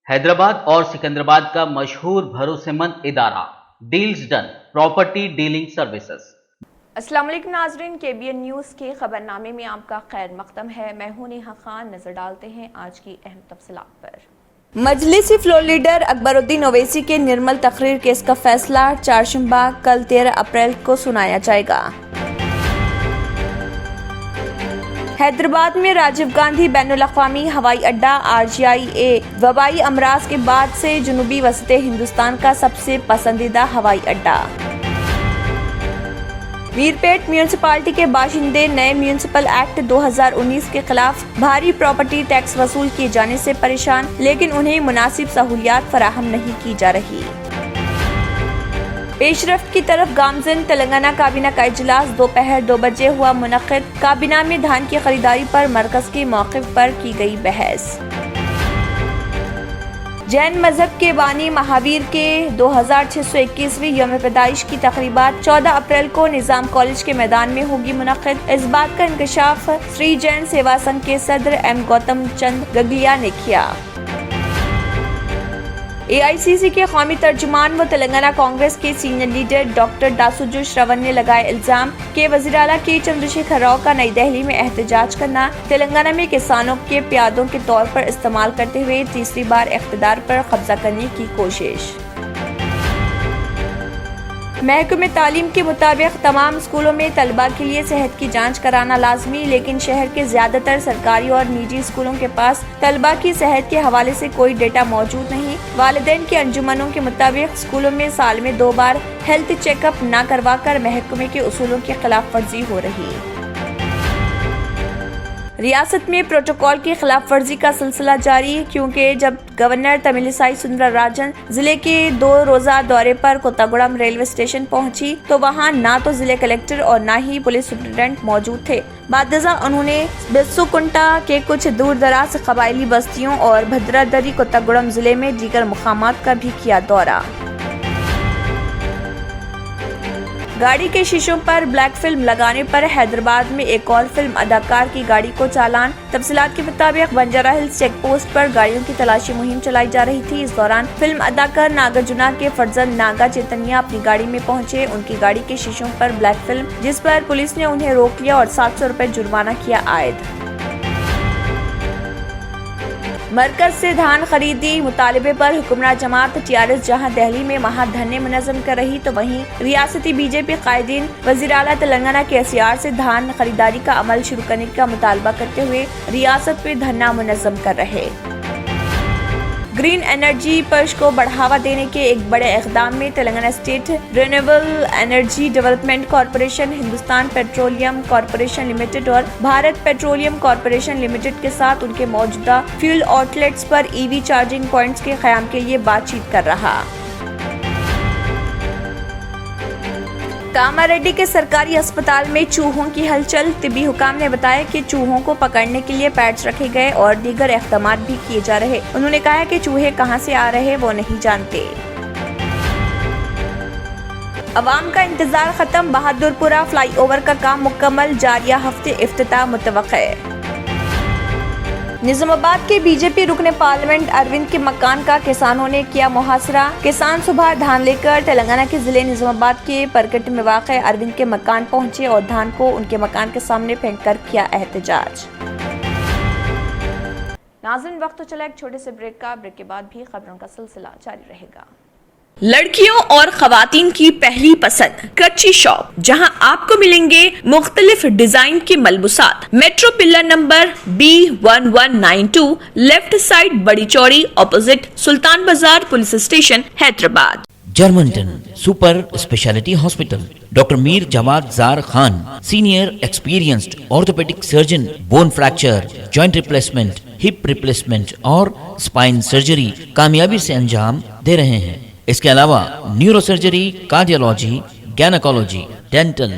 حیدرآباد اور سکندرآباد کا مشہور بھروسے مند ادارہ deals done property dealing services. السلام علیکم ناظرین، KBN نیوز کے خبرنامے میں آپ کا خیر مقدم ہے۔ میں ہوں نیہا خان۔ نظر ڈالتے ہیں آج کی اہم تفصیلات پر۔ مجلسی فلور لیڈر اکبر الدین اویسی کے نرمل تقریر کیس کا فیصلہ چہارشنبہ کل 13 اپریل کو سنایا جائے گا۔ حیدرآباد میں راجیو گاندھی بین الاقوامی ہوائی اڈہ RGIA وبائی امراض کے بعد سے جنوبی وسط ہندوستان کا سب سے پسندیدہ ہوائی اڈہ۔ میرپیٹ میونسپلٹی کے باشندے نئے میونسپل ایکٹ 2019 کے خلاف بھاری پراپرٹی ٹیکس وصول کیے جانے سے پریشان، لیکن انہیں مناسب سہولیات فراہم نہیں کی جا رہی۔ پیش رفت کی طرف گامزن تلنگانہ کابینہ کا اجلاس دوپہر 2 بجے ہوا منعقد۔ کابینہ میں دھان کی خریداری پر مرکز کے موقف پر کی گئی بحث۔ جین مذہب کے بانی مہاویر کے 2621ویں یوم پیدائش کی تقریبات 14 اپریل کو نظام کالج کے میدان میں ہوگی منعقد۔ اس بات کا انکشاف سری جین سیوا سنگھ کے صدر M گوتم چند گگلیا نے کیا۔ AICC کے قومی ترجمان و تلنگانہ کانگریس کے سینئر لیڈر ڈاکٹر داسوجو شرون نے لگائے الزام کہ وزیر اعلیٰ کے چندرشیکھر راؤ کا نئی دہلی میں احتجاج کرنا تلنگانہ میں کسانوں کے پیادوں کے طور پر استعمال کرتے ہوئے تیسری بار اقتدار پر قبضہ کرنے کی کوشش۔ محکمہ تعلیم کے مطابق تمام اسکولوں میں طلباء کے لیے صحت کی جانچ کرانا لازمی، لیکن شہر کے زیادہ تر سرکاری اور نجی اسکولوں کے پاس طلباء کی صحت کے حوالے سے کوئی ڈیٹا موجود نہیں۔ والدین کے انجمنوں کے مطابق اسکولوں میں سال میں 2 بار ہیلتھ چیک اپ نہ کروا کر محکمے کے اصولوں کی خلاف ورزی ہو رہی۔ ریاست میں پروٹوکول کی خلاف ورزی کا سلسلہ جاری، کیونکہ جب گورنر تملسائی سندرا راجن ضلع کے 2 روزہ دورے پر کوتاگوڑم ریلوے اسٹیشن پہنچی تو وہاں نہ تو ضلع کلکٹر اور نہ ہی پولیس سپرنٹنڈنٹ موجود تھے۔ بعد ازاں انہوں نے بسو کنٹا کے کچھ دور دراز قبائلی بستیوں اور بھدرادری کوتاگوڑم ضلع میں دیگر مقامات کا بھی کیا دورہ۔ گاڑی کے شیشوں پر بلیک فلم لگانے پر حیدرآباد میں ایک اور فلم اداکار کی گاڑی کو چالان۔ تفصیلات کے مطابق بنجارہ ہلز چیک پوسٹ پر گاڑیوں کی تلاشی مہم چلائی جا رہی تھی۔ اس دوران فلم اداکار ناگرجنا کے فرزند ناگا چیتنیا اپنی گاڑی میں پہنچے۔ ان کی گاڑی کے شیشوں پر بلیک فلم، جس پر پولیس نے انہیں روک لیا اور 700 روپے جرمانہ کیا عائد۔ مرکز سے دھان خریدی مطالبے پر حکمراں جماعت TRS جہاں دہلی میں مہا دھرنے منظم کر رہی، تو وہیں ریاستی BJP قائدین وزیر اعلیٰ تلنگانہ کے SCR سے دھان خریداری کا عمل شروع کرنے کا مطالبہ کرتے ہوئے ریاست میں دھرنا منظم کر رہے۔ گرین انرجی پش کو بڑھاوا دینے کے ایک بڑے اقدام میں Telangana state renewable energy development corporation, Hindustan petroleum corporation limited اور بھارت پیٹرولیم کارپوریشن لمیٹڈ کے ساتھ ان کے موجودہ fuel out let's per EV charging points کے قیام کے لیے بات چیت کر رہا۔ کاماریڈی کے سرکاری اسپتال میں چوہوں کی ہلچل۔ طبی حکام نے بتایا کہ چوہوں کو پکڑنے کے لیے پیڈز رکھے گئے اور دیگر اقدامات بھی کیے جا رہے۔ انہوں نے کہا کہ چوہے کہاں سے آ رہے وہ نہیں جانتے۔ عوام کا انتظار ختم، بہادرپورہ فلائی اوور کا کام مکمل، جاریہ ہفتے افتتاح متوقع۔ نظام آباد کے BJP رکن پارلیمنٹ اروند کے مکان کا کسانوں نے کیا محاصرہ۔ کسان صبح دھان لے کر تلنگانہ کے ضلع نظام آباد کے پرگٹ میں واقع اروند کے مکان پہنچے اور دھان کو ان کے مکان کے سامنے پھینک کر کیا احتجاج۔ ناظرین، وقت تو چلا ایک چھوٹے سے بریک کا۔ بریک کے بعد بھی خبروں کا سلسلہ جاری رہے گا۔ لڑکیوں اور خواتین کی پہلی پسند کچی شاپ، جہاں آپ کو ملیں گے مختلف ڈیزائن کے ملبوسات۔ Metro pillar number B1192 left side بڑی چوڑی opposite Sultan Bazaar police station Hyderabad. Germanten super speciality hospital, doctor Mir Jawad Zar Khan, senior experienced orthopaedic surgeon, bone fracture, joint replacement, hip replacement اور اسپائن سرجری کامیابی سے انجام دے رہے ہیں۔ اس کے علاوہ neuro surgery, cardiology, gynaecology, dental,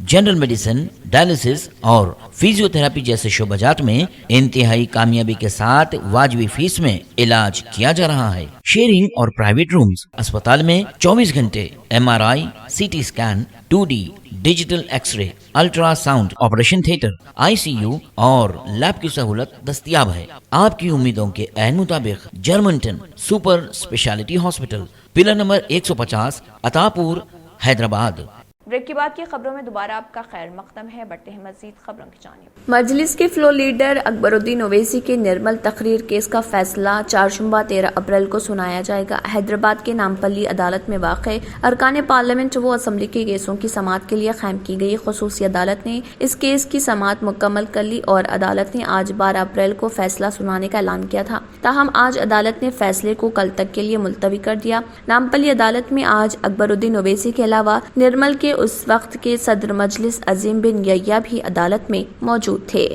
general medicine, dialysis اور فیزیو تھراپی جیسے شعبہ جات میں انتہائی کامیابی کے ساتھ واجبی فیس میں علاج کیا جا رہا ہے۔ شیئرنگ اور پرائیویٹ رومز، اسپتال میں 24 گھنٹے MRI، CT scan, 2D digital X ray, ultra sound, operation theatre, ICU اور لیب کی سہولت دستیاب ہے۔ آپ کی امیدوں کے عین مطابق Germanten super speciality hospital, pillar number 150، Attapur, Hyderabad. Break کے بعد کی خبروں میں دوبارہ آپ کا خیر مقدم ہے۔ بڑھتے ہیں مزید خبروں کی جانب۔ مجلس کے فلور لیڈر اکبر الدین اویسی کے نرمل تقریر کیس کا فیصلہ چہارشنبہ 13 اپریل کو سنایا جائے گا۔ حیدرآباد کے نامپلی عدالت میں واقع ارکان پارلیمنٹ و اسمبلی کے کیسوں کی سماعت کے لیے قائم کی گئی خصوصی عدالت نے اس کیس کی سماعت مکمل کر لی اور عدالت نے آج 12 اپریل کو فیصلہ سنانے کا اعلان کیا تھا۔ تاہم آج عدالت نے فیصلے کو کل تک کے لیے ملتوی کر دیا۔ نامپلی عدالت میں آج اکبر الدین اویسی کے علاوہ نرمل کے اس وقت کے صدر مجلس عظیم بن یحییٰ بھی عدالت میں موجود تھے۔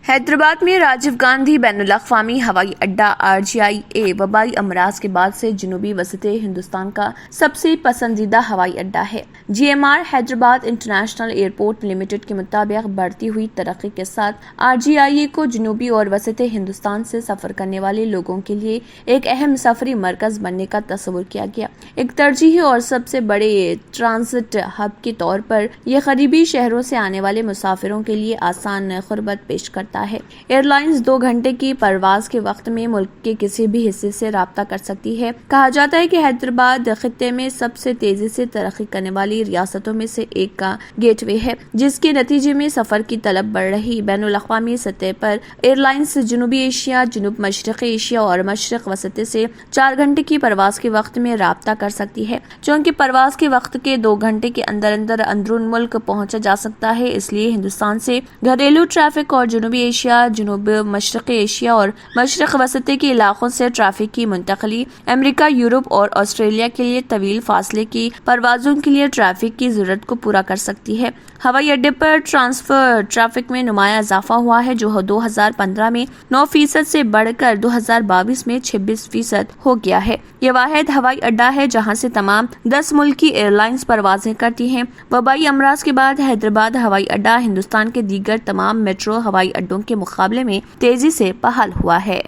حیدرآباد میں راجیو گاندھی بین الاقوامی ہوائی اڈہ RGIA وبائی امراض کے بعد سے جنوبی وسط ہندوستان کا سب سے پسندیدہ ہوائی اڈہ ہے۔ GMR Hyderabad international airport limited کے مطابق بڑھتی ہوئی ترقی کے ساتھ RGIA کو جنوبی اور وسط ہندوستان سے سفر کرنے والے لوگوں کے لیے ایک اہم سفری مرکز بننے کا تصور کیا گیا۔ ایک ترجیحی اور سب سے بڑے ٹرانزٹ ہب کے طور پر یہ قریبی شہروں سے آنے والے مسافروں کے لیے آسان خدمت پیش کرتا ہے۔ ایئر لائنز 2 گھنٹے کی پرواز کے وقت میں ملک کے کسی بھی حصے سے رابطہ کر سکتی ہے۔ کہا جاتا ہے کہ حیدرآباد خطے میں سب سے تیزی سے ترقی کرنے والی ریاستوں میں سے ایک کا گیٹ وے ہے، جس کے نتیجے میں سفر کی طلب بڑھ رہی۔ بین الاقوامی سطح پر ایئر لائنز جنوبی ایشیا، جنوب مشرقی ایشیا اور مشرق وسط سے 4 گھنٹے کی پرواز کے وقت میں رابطہ کر سکتی ہے۔ چونکہ پرواز کے وقت کے 2 گھنٹے کے اندر اندرون ملک پہنچا جا سکتا ہے، اس لیے ہندوستان سے گھریلو ٹریفک اور جنوبی ایشیا، جنوب مشرقی ایشیا اور مشرق وسط کے علاقوں سے ٹریفک کی منتقلی، امریکہ، یورپ اور آسٹریلیا کے لیے طویل فاصلے کی پروازوں کے لیے ٹریفک کی ضرورت کو پورا کر سکتی ہے۔ ہوائی اڈے پر ٹرانسفر ٹریفک میں نمایاں اضافہ ہوا ہے، جو 2015 میں 9% سے بڑھ کر 2022 میں 26% ہو گیا ہے۔ یہ واحد ہوائی اڈہ ہے جہاں سے تمام 10 ملکی ایئر لائنز پروازیں کرتی ہیں۔ وبائی امراض کے بعد حیدرآباد ہوائی اڈہ ہندوستان کے دیگر تمام میٹرو ہوائی اڈوں کے مقابلے میں تیزی سے بحال ہوا ہے۔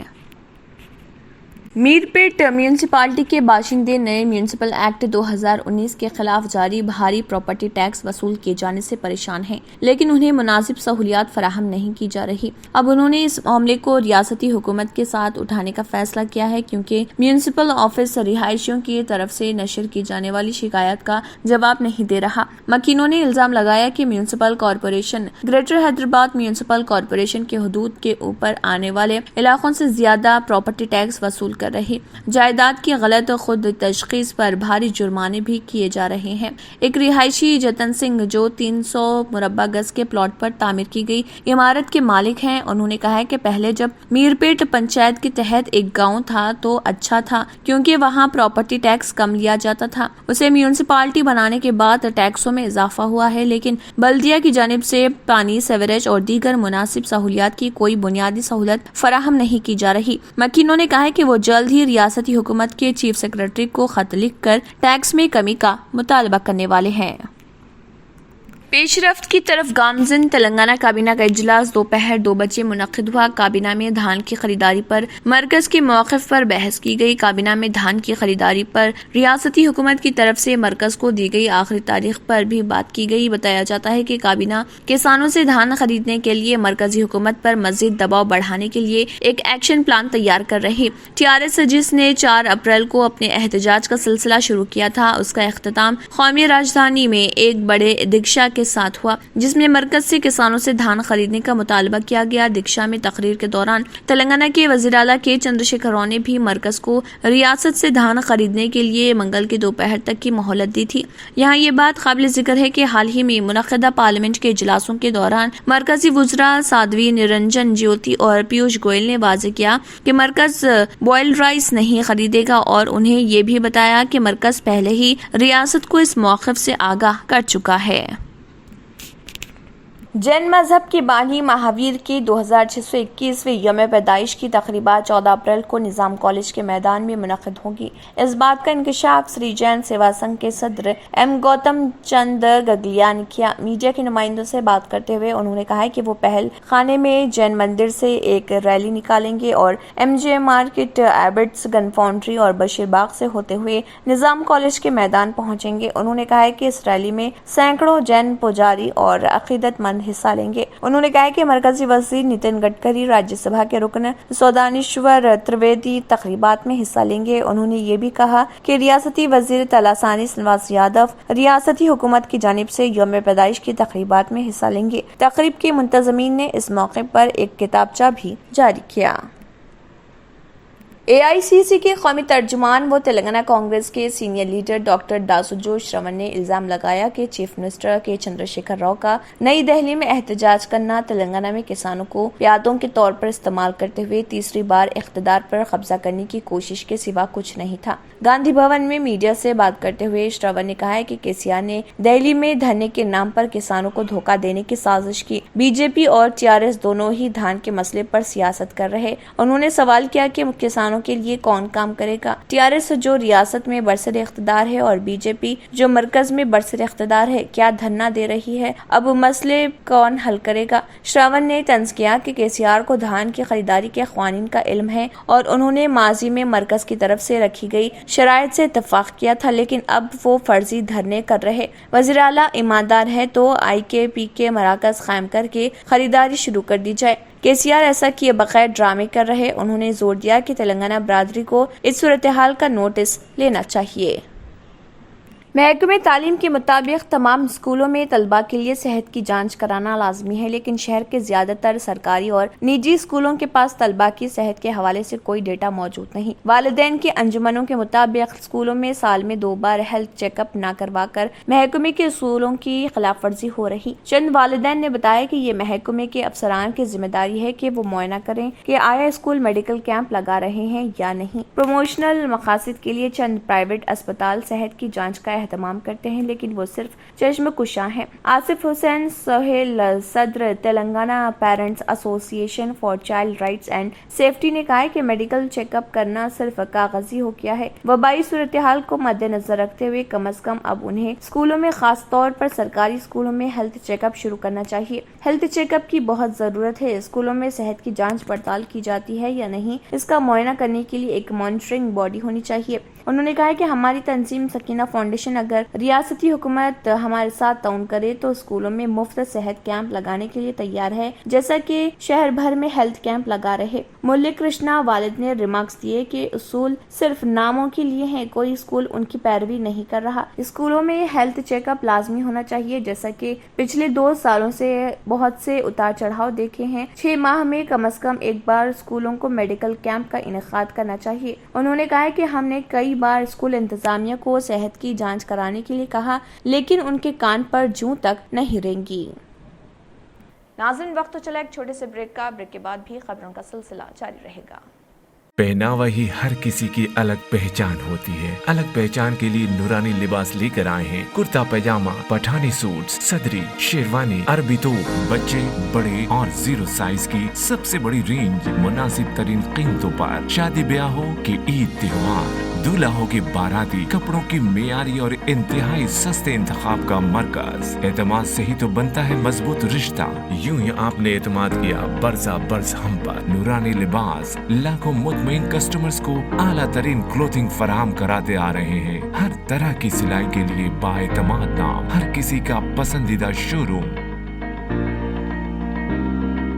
میرپیٹ میونسپلٹی کے باشندے نئے میونسپل ایکٹ 2019 کے خلاف جاری بھاری پراپرٹی ٹیکس وصول کیے جانے سے پریشان ہیں، لیکن انہیں مناسب سہولیات فراہم نہیں کی جا رہی۔ اب انہوں نے اس معاملے کو ریاستی حکومت کے ساتھ اٹھانے کا فیصلہ کیا ہے، کیونکہ میونسپل آفس رہائشیوں کی طرف سے نشر کی جانے والی شکایات کا جواب نہیں دے رہا۔ مکینوں نے الزام لگایا کہ municipal corporation greater Hyderabad municipal corporation کے حدود کے اوپر آنے والے علاقوں سے زیادہ پراپرٹی ٹیکس وصول کر رہی، جائیداد کی غلط خود تشخیص پر بھاری جرمانے بھی کیے جا رہے ہیں۔ ایک رہائشی جتن سنگھ جو 300 مربع گز کے پلاٹ پر تعمیر کی گئی عمارت کے مالک ہیں، انہوں نے کہا ہے کہ پہلے جب میرپیٹ پنچایت کے تحت ایک گاؤں تھا تو اچھا تھا، کیونکہ وہاں پراپرٹی ٹیکس کم لیا جاتا تھا۔ اسے میونسپلٹی بنانے کے بعد ٹیکسوں میں اضافہ ہوا ہے، لیکن بلدیہ کی جانب سے پانی، سیوریج اور دیگر مناسب سہولیات کی کوئی بنیادی سہولت فراہم نہیں کی جا رہی۔ مکینوں نے کہا ہے کہ وہ جلد ہی ریاستی حکومت کے چیف سیکرٹری کو خط لکھ کر ٹیکس میں کمی کا مطالبہ کرنے والے ہیں۔ پیش رفت کی طرف گامزن تلنگانہ کابینہ کا اجلاس دوپہر 2 بجے منعقد ہوا۔ کابینہ میں دھان کی خریداری پر مرکز کے موقف پر بحث کی گئی۔ کابینہ میں دھان کی خریداری پر ریاستی حکومت کی طرف سے مرکز کو دی گئی آخری تاریخ پر بھی بات کی گئی۔ بتایا جاتا ہے کہ کابینہ کسانوں سے دھان خریدنے کے لیے مرکزی حکومت پر مزید دباؤ بڑھانے کے لیے ایک ایکشن پلان تیار کر رہی۔ TRS جس نے 4 اپریل کو اپنے احتجاج کا سلسلہ شروع کیا تھا، اس کا اختتام قومی راجدھانی میں ایک بڑے دکشا کے ساتھ ہوا، جس میں مرکز سے کسانوں سے دھان خریدنے کا مطالبہ کیا گیا۔ دکشا میں تقریر کے دوران تلنگانہ کے وزیر اعلیٰ کے چندر شیکھر راؤ نے بھی مرکز کو ریاست سے دھان خریدنے کے لیے منگل کی دوپہر تک کی مہلت دی تھی۔ یہاں یہ بات قابل ذکر ہے کہ حال ہی میں منعقدہ پارلیمنٹ کے اجلاسوں کے دوران مرکزی وزراء سادھوی نرنجن جیوتی اور پیوش گوئل نے واضح کیا کہ مرکز بوائلڈ رائس نہیں خریدے گا، اور انہیں یہ بھی بتایا کہ مرکز پہلے ہی ریاست کو اس موقف سے آگاہ کر چکا ہے۔ जैन मजहब के बानी महावीर की 2621वीं यौम पैदाइश की तकरीबात 14 अप्रैल को निज़ाम कॉलेज के मैदान में मुनक़िद होगी। इस बात का इंकशाफ श्री जैन सेवा संघ के सदर एम गौतम चंद गगलिया ने किया। मीडिया के नुमाइंदों से बात करते हुए उन्होंने कहा कि वो पहल खाने में जैन मंदिर से एक रैली निकालेंगे और MJ market, Abbots, gun foundry और बशीरबाग से होते हुए निज़ाम कॉलेज के मैदान पहुंचेंगे। उन्होंने कहा कि इस रैली में सैकड़ों जैन पुजारी और अकीदतमंद हिस्सा लेंगे। उन्होंने कहा कि मरकजी वजीर नितिन गडकरी, राज्यसभा के रुकन सौदानेश्वर त्रिवेदी तकरीबात में हिस्सा लेंगे। उन्होंने ये भी कहा कि रियासती वजीर तलासानी श्रीनिवास यादव रियासती हुकूमत की जानिब से यौम पैदाइश की तकरीबात में हिस्सा लेंगे। तकरीब के मुंतजमीन ने इस मौके पर एक किताबचा भी जारी किया। AICC के कौमी तर्जुमान व तेलंगाना कांग्रेस के सीनियर लीडर डॉक्टर दासुजो श्रवण ने इल्जाम लगाया कि चीफ मिनिस्टर के चंद्रशेखर राव का नई दिल्ली में एहतजाज करना तेलंगाना में किसानों को प्यादों के तौर पर इस्तेमाल करते हुए तीसरी बार इख्तिदार पर कब्जा करने की कोशिश के सिवा कुछ नहीं था। गांधी भवन में मीडिया से बात करते हुए श्रवण ने कहा है कि केसीआर ने दिल्ली में धरने के नाम पर किसानों को धोखा देने की साजिश की। बीजेपी और TRS दोनों ही धान के मसले पर सियासत कर रहे। उन्होंने सवाल किया कि किसानों के लिए कौन काम करेगा। TRS जो रियासत में बरसर इख्तिदार है और बीजेपी जो मरकज में बरसर इख्तिदार है, क्या धरना दे रही है? अब मसले कौन हल करेगा? श्रवण ने तंज किया कि केसीआर को धान की खरीदारी के क़वानीन का इल्म है और उन्होंने माजी में मरकज की तरफ से रखी गई शराइत से इत्तफाक किया था, लेकिन अब वो फर्जी धरने कर रहे। वज़ीर आला ईमानदार है तो IKP के मराकज कायम करके खरीदारी शुरू कर दी जाए। केसीआर ऐसा किए बगैर ड्रामे कर रहे। उन्होंने जोर दिया कि तेलंगाना बरादरी को इस सूरत-ए-हाल का नोटिस लेना चाहिए। महकमे तालीम के मुताबिक तमाम स्कूलों में तलबा के लिए सेहत की जांच कराना लाजमी है, लेकिन शहर के ज्यादातर सरकारी और निजी स्कूलों के पास तलबा की सेहत के हवाले से कोई डेटा मौजूद नहीं। वालिदैन के अंजुमनों के मुताबिक स्कूलों में साल में 2 बार हेल्थ चेकअप न करवाकर महकमे के उसूलों की खिलाफ वर्जी हो रही। चंद वालिदैन ने बताया कि ये महकमे के अफसरान की जिम्मेदारी है कि वो मुआयना करें कि आया स्कूल मेडिकल कैंप लगा रहे हैं या नहीं। प्रमोशनल मकासद के लिए चंद प्राइवेट अस्पताल सेहत की जाँच का एहतमाम करते हैं, लेकिन वो सिर्फ चश्मकुशा हैं। आसिफ हुसैन सोहेल, सदर Telangana parents association for child rights and safety ने कहा है कि मेडिकल चेकअप करना सिर्फ कागजी हो गया है। वबाई सूरत-ए-हाल को मद्देनजर रखते हुए कम अज कम अब उन्हें स्कूलों में, खास तौर पर सरकारी स्कूलों में हेल्थ चेकअप शुरू करना चाहिए। हेल्थ चेकअप की बहुत जरूरत है। स्कूलों में सेहत की जाँच पड़ताल की जाती है या नहीं, इसका मुआयना करने के लिए एक मॉनिटरिंग बॉडी होनी चाहिए। उन्होंने कहा कि हमारी तंजीम सकीना फाउंडेशन अगर रियासती हुकूमत हमारे साथ ताउन करे तो स्कूलों में मुफ्त सेहत कैंप लगाने के लिए तैयार है, जैसा कि शहर भर में हेल्थ कैंप लगा रहे। मुल्ले कृष्णा वालिद ने रिमार्क्स दिए कि उसूल सिर्फ नामों के लिए हैं, कोई स्कूल उनकी पैरवी नहीं कर रहा। स्कूलों में हेल्थ चेकअप लाजमी होना चाहिए, जैसा कि पिछले 2 सालों से बहुत से उतार चढ़ाव देखे हैं। 6 माह में कम अज कम एक बार स्कूलों को मेडिकल कैंप का इनेकाद करना चाहिए। उन्होंने कहा कि हमने कई बार स्कूल इंतजामिया को सेहत की जांच कराने के लिए कहा, लेकिन उनके कान पर जूं तक नहीं रेंगी। नाज़रीन, वक्त तो चला एक छोटे से ब्रेक का। ब्रेक के बाद भी खबरों का सिलसिला जारी रहेगा। पहनावा ही हर किसी की अलग पहचान होती है। अलग पहचान के लिए नूरानी लिबास लेकर आए हैं। कुर्ता पैजामा, पठानी सूट, सदरी, शेरवानी, अरबी तोप, बच्चे, बड़े और 0 साइज की सबसे बड़ी रेंज मुनासिब तरीन कीमतों पर। शादी ब्याह हो कि ईद त्योहार, दूल्हा हो कि बाराती, कपड़ों की मेयारी और इंतहाई सस्ते इंतखाब का मरकज। एतमाद से ही तो बनता है मजबूत रिश्ता। यूं ही आपने एतमाद किया बरसा बरस हम पर। नूरानी लिबास लाखों मुतमईन कस्टमर्स को आला तरीन क्लोथिंग फराहम कराते आ रहे हैं। हर तरह की सिलाई के लिए बाएतमाद नाम, हर किसी का पसंदीदा showroom.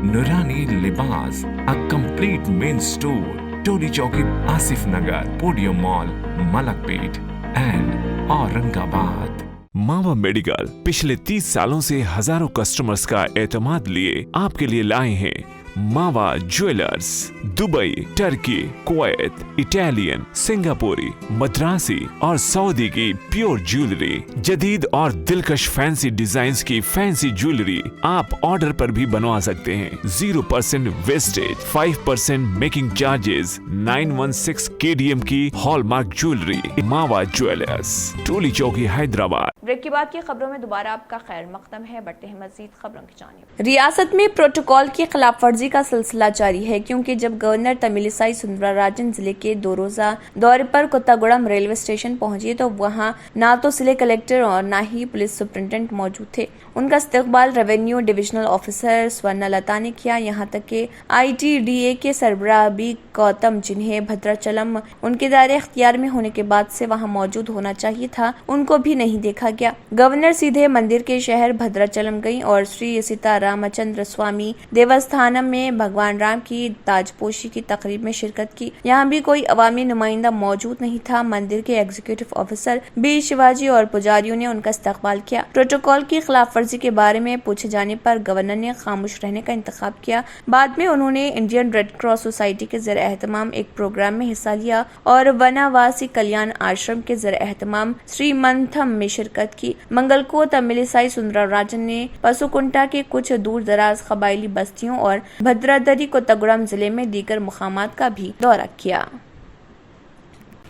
Noorani Libas, a complete men store, Toli Chowki, Asif Nagar, Podium Mall, Malakpet and Aurangabad. Mawa medical पिछले 30 सालों से हजारों कस्टमर्स का एतमाद लिए आपके लिए लाए हैं मावा jewellers, Dubai, Turkey, Kuwait, Italian, सिंगापुरी, मद्रासी और सऊदी की प्योर ज्वेलरी, जदीद और दिलकश फैंसी डिजाइन्स की फैंसी ज्वेलरी आप ऑर्डर पर भी बनवा सकते हैं। 0% वेस्टेज, 5% मेकिंग चार्जेस, 916 KDM की हॉलमार्क ज्वेलरी, मावा ज्वेलर्स, टोली चौकी, हैदराबाद। ब्रेक के बाद की खबरों में दोबारा आपका खैर मकदम है। बढ़ते हैं मजीद खबरों की जानिब। रियासत में प्रोटोकॉल की खिलाफ वर्जी का सिलसिला जारी है, क्योंकि जब गवर्नर तमिलिसाई सुंदरराजन जिले के 2 रोजा दौरे पर कोत्तागुड़म रेलवे स्टेशन पहुंचे तो वहां ना तो जिले कलेक्टर और ना ही पुलिस सुपरिटेंडेंट मौजूद थे। उनका इस्तकबाल रेवेन्यू डिविजनल ऑफिसर स्वर्णलता ने किया। यहाँ तक कि ITDA के सरबराह बी गौतम, जिन्हें भद्राचलम उनके दायरे इख्तियार में होने के बाद से वहां मौजूद होना चाहिए था, उनको भी नहीं देखा गया। गवर्नर सीधे मंदिर के शहर भद्राचलम गई और श्री सीतारामचंद्र स्वामी देवस्थानम में भगवान राम की ताजपोशी की तकरीब में शिरकत की। यहाँ भी कोई अवामी नुमाइंदा मौजूद नहीं था। मंदिर के एग्जीक्यूटिव ऑफिसर बी शिवाजी और पुजारियों ने उनका इस्तकबाल किया। प्रोटोकॉल की खिलाफ वर्जी के बारे में पूछे जाने पर गवर्नर ने खामोश रहने का इंतखाब किया। बाद में उन्होंने इंडियन रेड क्रॉस सोसाइटी के ज़रिए एहतमाम एक प्रोग्राम में हिस्सा लिया और वनावासी कल्याण आश्रम के ज़रिए एहतमाम श्रीमंथम में शिरकत की। मंगल को तमिलिसाई सुंदरराजन ने पसुकुंटा के कुछ दूर दराज कबायली बस्तियों और भद्रादरी कोत्तागुड़म जिले में दीगर मुकामात का भी दौरा किया।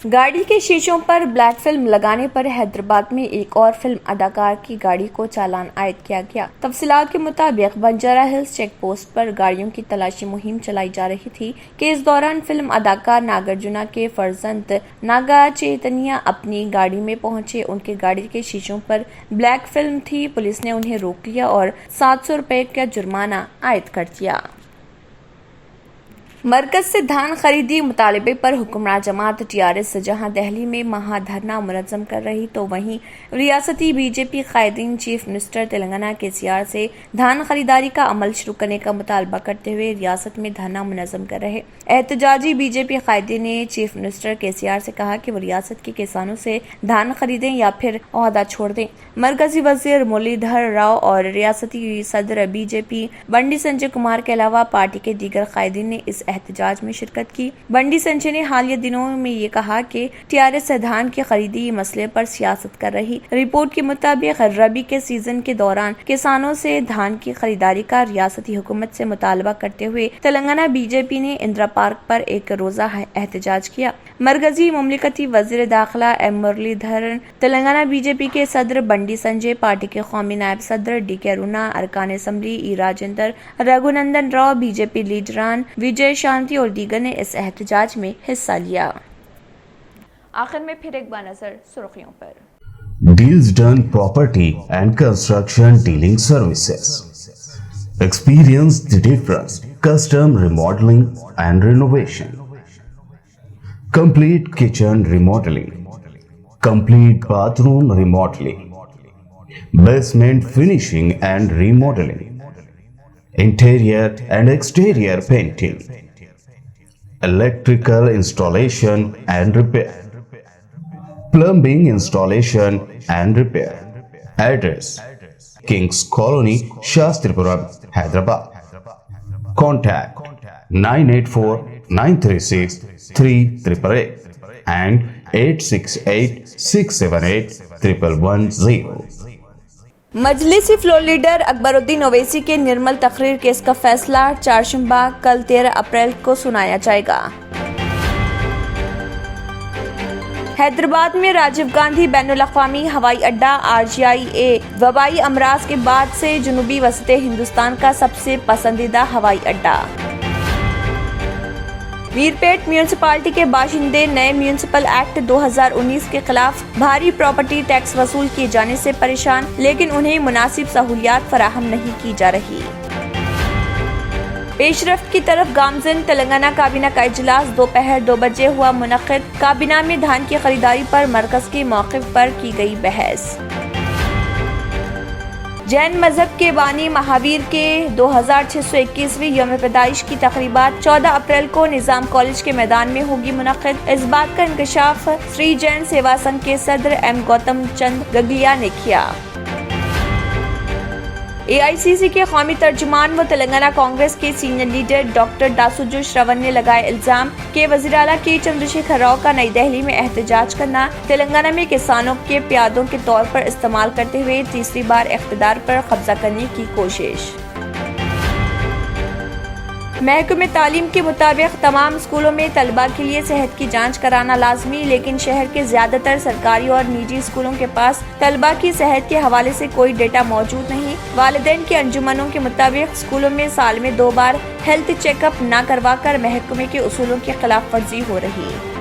गाड़ी के शीशों पर ब्लैक फिल्म लगाने पर हैदराबाद में एक और फिल्म अदाकार की गाड़ी को चालान आयद किया गया। तफसीलात के मुताबिक बंजारा हिल्स चेक पोस्ट पर गाड़ियों की तलाशी मुहिम चलाई जा रही थी कि इस दौरान फिल्म अदाकार नागार्जुना के फर्जंद नागा चैतन्या अपनी गाड़ी में पहुंचे। उनके गाड़ी के शीशों पर ब्लैक फिल्म थी। पुलिस ने उन्हें रोक लिया और 700 रुपए का जुर्माना आयद कर दिया। मरकज से धान खरीदी मुतालबे पर हुक्मरान जमात TRS जहां दिल्ली में महाधरना मुनज़्ज़म कर रही, तो वहीं रियासती BJP कायदीन चीफ मिनिस्टर तेलंगाना KCR से धान खरीदारी का अमल शुरू करने का मुतालबा करते हुए रियासत में धरना मुनज़्ज़म कर रहे। एहतजाजी BJP कायदीन ने चीफ मिनिस्टर KCR से कहा कि वो रियासत के किसानों से धान खरीदें या फिर ओहदा छोड़ दें। मरकजी वजीर मुरलीधर राव और रियासती सदर BJP बंडी संजय कुमार के अलावा पार्टी के दीगर कायदीन ने इस एहतजाज में शिरकत की। बंडी संजय ने हालिया दिनों में ये कहा कि TRS धान की खरीदी मसले पर सियासत कर रही। रिपोर्ट के मुताबिक रबी के सीजन के दौरान किसानों से धान की खरीदारी का रियासती हुकूमत से मुतालबा करते हुए तेलंगाना BJP ने इंदिरा पार्क पर एक रोजा एहतजाज किया। मरकजी मुमलिकती वजीर दाखिला M मुरलीधरन, तेलंगाना BJP के सदर बंडी संजय, पार्टी के कौमी नायब सदर DK अरुणा, अरकान assembly E Rajendra, Raghunandan Rao, BJP लीडरान विजय शांति और दीगर ने इस एहतजाज में हिस्सा लिया। आखिर में फिर एक बार नजर सुर्खियों पर। Deals Done Property and Construction Dealing Services. Experience the difference. Custom remodeling and renovation. Complete kitchen remodeling. Complete bathroom remodeling. Basement finishing and remodeling. Interior and exterior painting. Electrical installation and repair. Plumbing installation and repair. Address: Kings Colony, Shastripuram, Hyderabad. Contact 984-936-3888 and 868-678-1110. मजलिसी floor leader Akbaruddin Owaisi के निर्मल तकरीर case का फैसला चारशंबा कल 13 अप्रैल को सुनाया जाएगा। हैदराबाद में राजीव गांधी बैनुल अक़वामी हवाई अड्डा RGIA वबाई अमराज के बाद से जनूबी वसत हिंदुस्तान का सबसे पसंदीदा हवाई अड्डा। मीरपेट म्यूनिसिपालिटी के बाशिंदे नए म्यूनिसिपल एक्ट 2019 के खिलाफ भारी प्रॉपर्टी टैक्स वसूल किए जाने से परेशान, लेकिन उन्हें मुनासिब सहूलियात फराहम नहीं की जा रही। पेशरफ्त की तरफ गामजन तेलंगाना काबीना का इजलास दोपहर 2 बजे हुआ मुनक्किद। काबीना में धान की खरीदारी पर मरकज के मौक़िफ़ पर की गई बहस। जैन मजहब के बानी महावीर के 2621वीं यौम पैदाइश की तकरीबात 14 अप्रैल को निज़ाम कॉलेज के मैदान में होगी मुनक्किद। इस बात का इंकशाफ श्री जैन सेवा संघ के सदर M गौतम चंद गगलिया ने किया। AICC के कौमी तर्जुमान व तेलंगाना कांग्रेस के सीनियर लीडर डॉक्टर दासुजो श्रवण ने लगाया इल्जाम कि वज़ीर आला के चंद्रशेखर राव का नई दिल्ली में एहतजाज करना तेलंगाना में किसानों के प्यादों के तौर पर इस्तेमाल करते हुए तीसरी बार इख्तिदार पर कब्जा करने की कोशिश। महकमे तालीम के मुताबिक तमाम स्कूलों में तलबा के लिए सेहत की जांच कराना लाजमी, लेकिन शहर के ज्यादातर सरकारी और निजी स्कूलों के पास तलबा की सेहत के हवाले से कोई डेटा मौजूद नहीं। वालिदैन के अंजुमनों के मुताबिक स्कूलों में साल में 2 बार हेल्थ चेकअप न करवाकर महकमे के उसूलों की खिलाफ वर्जी हो रही है।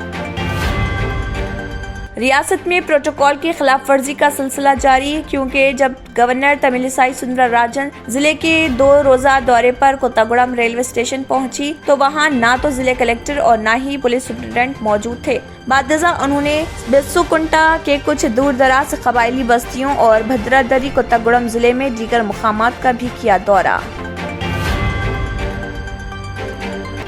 रियासत में प्रोटोकॉल की खिलाफ वर्जी का सिलसिला जारी, क्योंकि जब गवर्नर तमिलिसाई सुंदरराजन जिले के 2 रोजा दौरे पर कोत्तागुड़म रेलवे स्टेशन पहुंची तो वहां ना तो जिले कलेक्टर और ना ही पुलिस सुप्रिंटेंडेंट मौजूद थे। बादजा उन्होंने बिस्सुकुंटा के कुछ दूर दराज कबायली बस्तियों और भद्रादरी कोत्तागुड़म जिले में दीगर मुकामात का भी किया दौरा।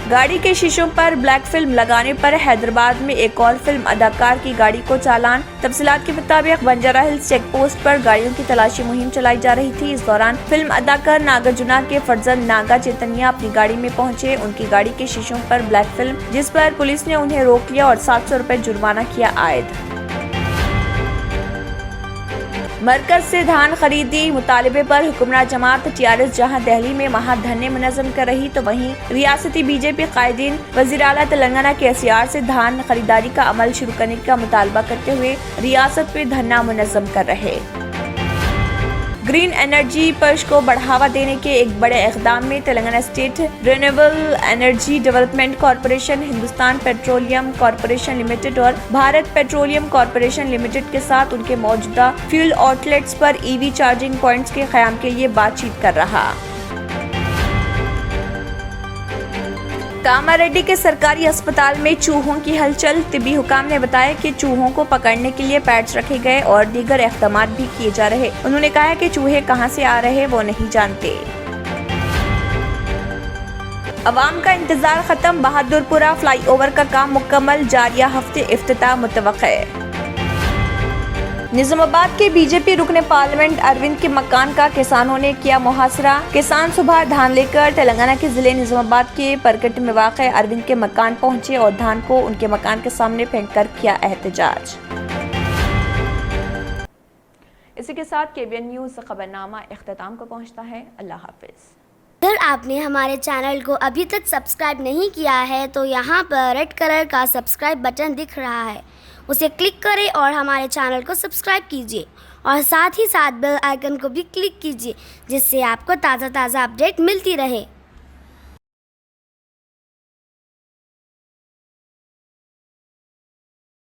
गाड़ी के शीशों पर ब्लैक फिल्म लगाने पर हैदराबाद में एक और फिल्म अदाकार की गाड़ी को चालान। तफसीलात के मुताबिक बंजारा हिल्स चेक पोस्ट पर गाड़ियों की तलाशी मुहिम चलाई जा रही थी। इस दौरान फिल्म अदाकार नागार्जुना के फर्जंद नागा चैतन्या अपनी गाड़ी में पहुंचे। उनकी गाड़ी के शीशों पर ब्लैक फिल्म, जिस पर पुलिस ने उन्हें रोक लिया और 700 रुपए जुर्माना किया आयद। मरकज से धान खरीदी मुतालिबे पर हुक्मरान जमात TRS जहां दिल्ली में महाधरने मुनज़्ज़म कर रही तो वहीं रियासती BJP कायदीन वज़ीर आला तेलंगाना के SCR से धान खरीदारी का अमल शुरू करने का मुतालबा करते हुए रियासत में धरना मुनज़्ज़म कर रहे। ग्रीन एनर्जी पक्ष को बढ़ावा देने के एक बड़े इक़दाम में Telangana state renewable energy development corporation, Hindustan petroleum corporation limited और भारत पेट्रोलियम कॉरपोरेशन लिमिटेड के साथ उनके मौजूदा फ्यूल आउटलेट्स पर EV चार्जिंग पॉइंट्स के क़याम के लिए बातचीत कर रहा। कामारेड्डी के सरकारी अस्पताल में चूहों की हलचल। तिब्बी हुकाम ने बताया कि चूहों को पकड़ने के लिए पैड्स रखे गए और दीगर इक़दामात भी किए जा रहे। उन्होंने कहा कि चूहे कहां से आ रहे वो नहीं जानते। अवाम का इंतजार खत्म, बहादुरपुरा फ्लाईओवर का काम मुकम्मल, जारिया हफ्ते इफ्तिताह मुतवक्के। निजामाबाद के BJP रुकने पार्लियामेंट अरविंद के मकान का किसानों ने किया मुहासरा। किसान सुबह धान लेकर तेलंगाना के जिले निजामाबाद के परकट में वाक़ अरविंद के मकान पहुंचे और धान को उनके मकान के सामने फेंककर किया एहतजाज। इसी के साथ KBN न्यूज़ खबरनामा इख्तिताम को पहुंचता है। अल्लाह हाफिज। अगर आपने हमारे चैनल को अभी तक सब्सक्राइब नहीं किया है तो यहाँ पर रेड कलर का सब्सक्राइब बटन दिख रहा है, उसे क्लिक करें और हमारे चैनल को सब्सक्राइब कीजिए और साथ ही साथ बेल आइकन को भी क्लिक कीजिए, जिससे आपको ताज़ा अपडेट मिलती रहे।